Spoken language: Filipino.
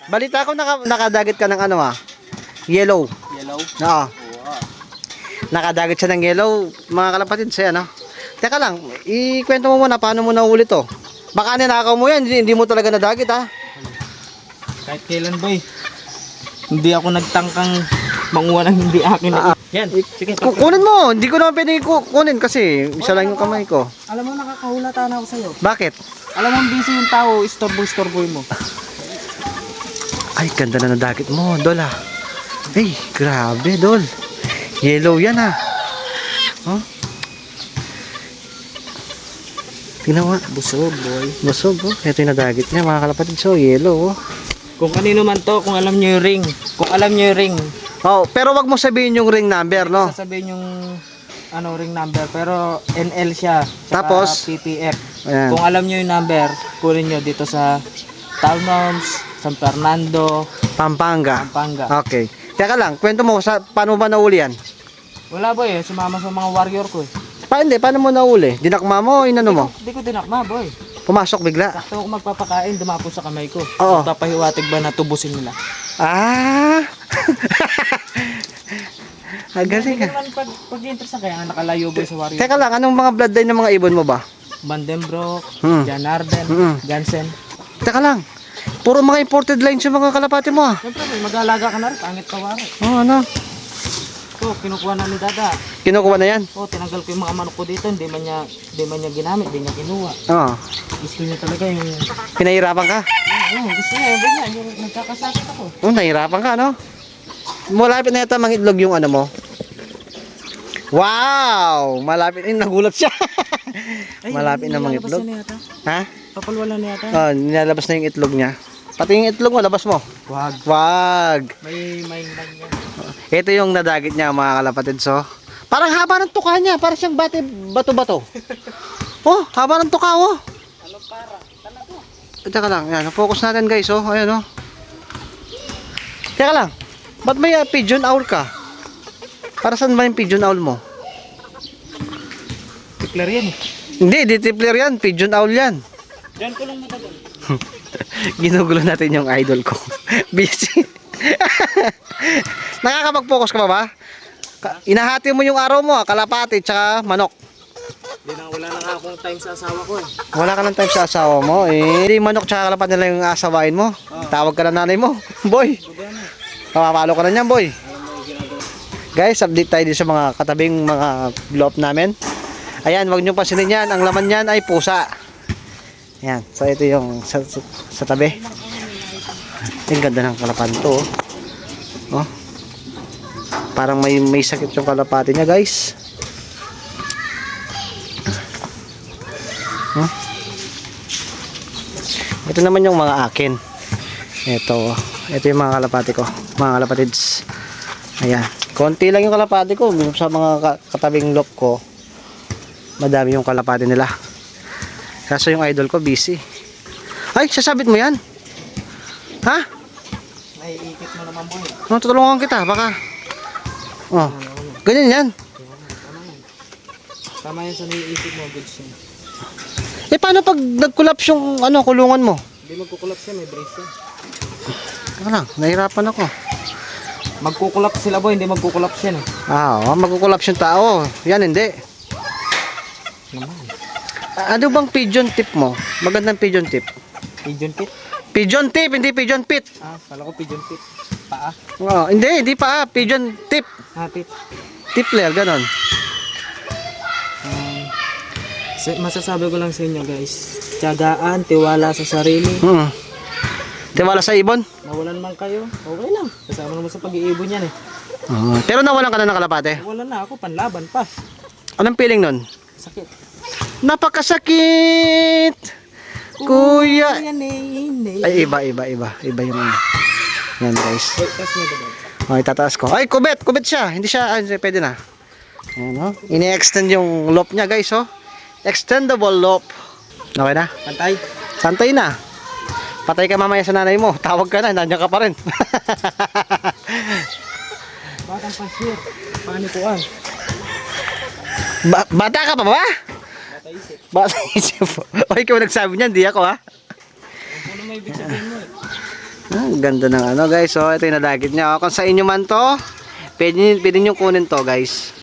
balita ko nakadagat ka ng ano yellow. Yellow? Oo. Nakadagat siya ng yellow, mga kalapatid siya, no? Teka lang, ikwento mo muna paano mo nahuli to. Baka ninakaw mo yan, hindi mo talaga nadagit ha. Kahit kailan boy. Hindi ako nagtangkang manguha ng hindi akin. Yan, sige. Kunin mo, hindi ko naman pwede kunin kasi isa lang yung kamay ko. Alam mo, nakakahulata na ako sa'yo. Bakit? Alam mo, busy yung tao, istorbo-istorboy mo. Ay, ganda na nadagit mo, Dol ha. Ay, grabe, Dol. Yellow yan ha. Oh. Tingnan mo. Busog, boy. Busog, oh. Ito yung nadagit niya, mga kalapatid. So, yellow, oh. Kung kanino man to, kung alam nyo yung ring. Kung alam nyo yung ring. Oh, pero wag mo sabihin yung ring number, no? Sasabihin yung ring number. Pero NL siya. Tsaka Tapos? PPF. Ayan. Kung alam nyo yung number, kunin nyo dito sa Talnoms, San Fernando, Pampanga. Pampanga. Okay. Teka lang, kwento mo, paano ba nahuli yan? Wala boy, sumama sa mga warrior ko eh. Paano mo nahuli? Dinakma mo o inano mo? Hindi ko dinakma boy. Pumasok bigla. Sakto ako magpapakain, dumapo sa kamay ko. Oo. Magpapahiwatig ba na tubusin nila? Ah! Galing Hindi ka. naman pag-interest na kaya nga nakalayo boy sa warrior. Teka lang, anong mga bloodline ng mga ibon mo ba? Vandenbroek, Hmm. Jan Arden, Hmm. Jansen. Teka lang, puro mga imported lines yung mga kalapati mo ah. Siyempre, mag-aalaga ka na rin, pangit ka wari. Oh, ano? So, kinukuha na ni Dada. Kinukuha na yan? Oh, tinanggal ko yung mga manok ko dito, hindi man niya ginamit, hindi niya kinuha. Oo. Gusto niya talaga yung... Pinahirapan ka? gusto niya, yun niya, yung nagkakasakit ako. Oh, nahirapan ka, no? Malapit na yata mangitlog yung ano mo. Wow! Malapit. Nagulat siya. Malapit na mangitlog. Ha? Papalwala na yata. Oh, nilalabas na yung itlog niya. Pati yung itlog mo, labas mo. Wag. Wag. May lang yan. Ito yung nadagit niya, mga kalapatid. So, parang haba ng tuka niya. Parang siyang bato-bato. Oh, haba ng tuka, oh. Ano para? Talaga. Teka lang, yan. Focus natin, guys, oh. Ayan, oh. Teka lang. Ba't may pigeon owl ka? Para saan ba yung pigeon owl mo? Tikler yan eh. Hindi, di tipler yan. Pigeon owl yan. Diyan ko lang matagal. Ginugulo natin yung idol ko. Busy. Nakakapag-focus ka pa ba? Inahati mo yung araw mo, kalapati, tsaka manok. Wala na nga akong time sa asawa ko eh. Wala ka ng time sa asawa mo. Hindi manok tsaka kalapati nila yung asawain mo. Tawag ka na nanay mo. Boy. Papapalo ka na niyan, boy. Guys, update tayo din sa mga katabing mga blow-up namin. Ayan, wag nyo pasinin yan. Ang laman yan ay pusa. Ayan, so ito yung sa tabi. Ang ganda ng kalapati to. Oh. Parang may sakit yung kalapati niya, guys. Oh. Ito naman yung mga akin. Ito yung mga kalapati ko. Mga kalapatids. Ayan. Konti lang yung kalapati ko. Sa mga katabing lop ko, madami yung kalapati nila. Kaso yung idol ko busy. Ay, sasabit mo yan? Ha? Naiikit mo naman boy. Oh, tutulungan kita. Baka. Oh. Ganyan yan. Tama yan sa naiikit mo, goods yun. Paano pag nag-collapse yung kulungan mo? Hindi magkukulap siya, may brace yan. Teka lang, nahirapan ako. Magkukulap sila boy, hindi magkukulap siya eh. Magkukulapse yung tao. Yan, hindi. Naman. Ano bang pigeon tip mo? Magandang pigeon tip. Pigeon pit? Pigeon tip, hindi pigeon pit. Kala ko pigeon pit. Paa? Hindi pa. Pigeon tip. Pit. Tipler, ganon. Masasabi ko lang sa inyo guys, tiyagaan, tiwala sa sarili. Tiwala sa ibon? Nawalan man kayo, okay lang. Kasama naman sa pag-iibon yan eh. Pero nawalan ka na ng kalapate? Nawalan na ako, panlaban pa. Anong feeling nun? Sakit. Napakasakit! Kuya! Ay, iba yung ano. Yan, guys. Wait, tas may dabag. Okay, tataas ko. Ay, kubet siya. Hindi siya, pwede na. Ano? Ini-extend yung loop niya, guys, oh. Extendable loop. Okay na? Pantay. Santay na. Patay ka mamaya sa nanay mo. Tawag ka na, nandiyan ka pa rin. Batang pasir. Panikuan. Bata ka pa ba? Bata isip. Bata isip. O, ikaw nagsabi niyan, di ako ha. Ano may ibig sabihin mo eh? Ganda ng ano guys. So ito yung nadagit niya. Kung sa inyo man to, pwede nyo kunin to guys.